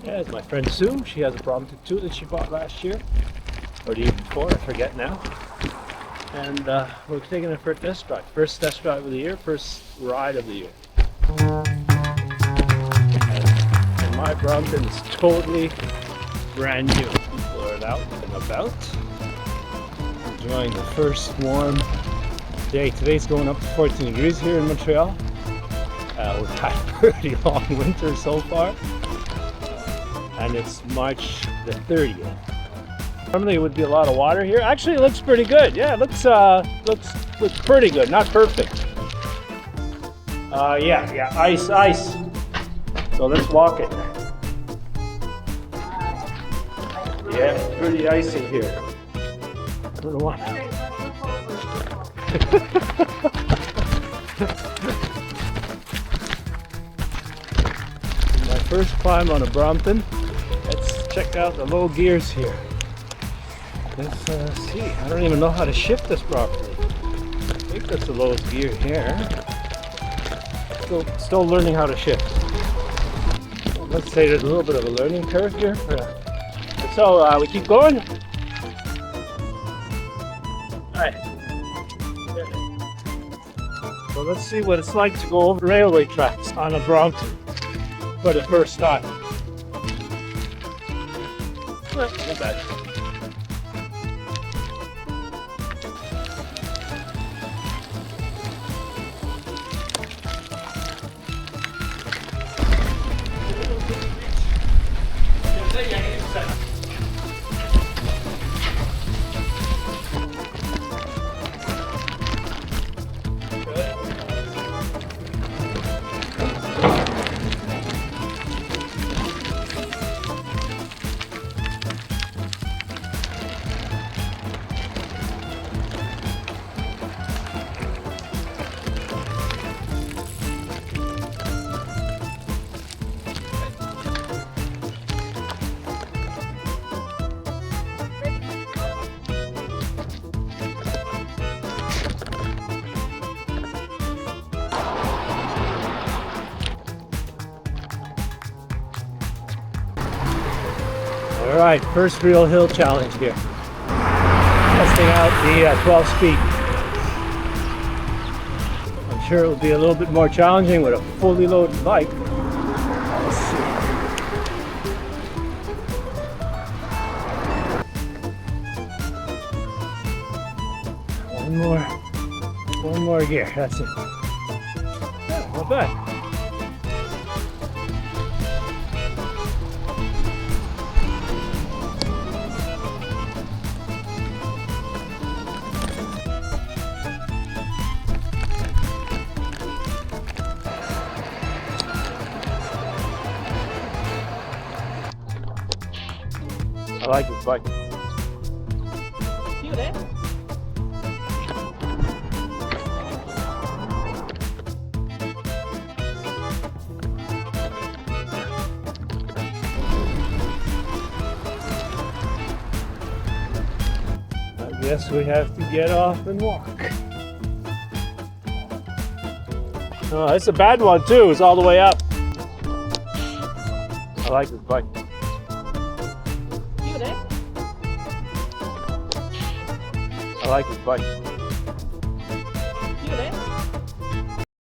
Yeah, it's my friend Sue. She has a Brompton 2 that she bought last year, or the year before, I forget now. And we're taking it for a test drive. First test drive of the year, first ride of the year. And my Brompton is totally brand new. People are out and about, enjoying the first warm day. Today's going up to 14 degrees here in Montreal. We've had a pretty long winter so far. And it's March the 30th. Normally it would be a lot of water here. Actually, it looks pretty good. Yeah, it looks pretty good. Not perfect. Yeah, ice. So let's walk it. Yeah, it's pretty icy here. I don't know what. My first climb on a Brompton. Let's check out the low gears here. Let's see. I don't even know how to shift this properly. I think that's the lowest gear here. Still learning how to shift. Let's say there's a little bit of a learning curve here. So we keep going. Alright. So let's see what it's like to go over railway tracks on a Brompton for the first time. Well, not bad. Alright, first real hill challenge here. Testing out the 12 speed. I'm sure it will be a little bit more challenging with a fully loaded bike. Let's see. One more gear, that's it. Yeah, not bad. I like this bike. You there? I guess we have to get off and walk. Oh, it's a bad one too. It's all the way up. I like this bike. You there? I like this bike.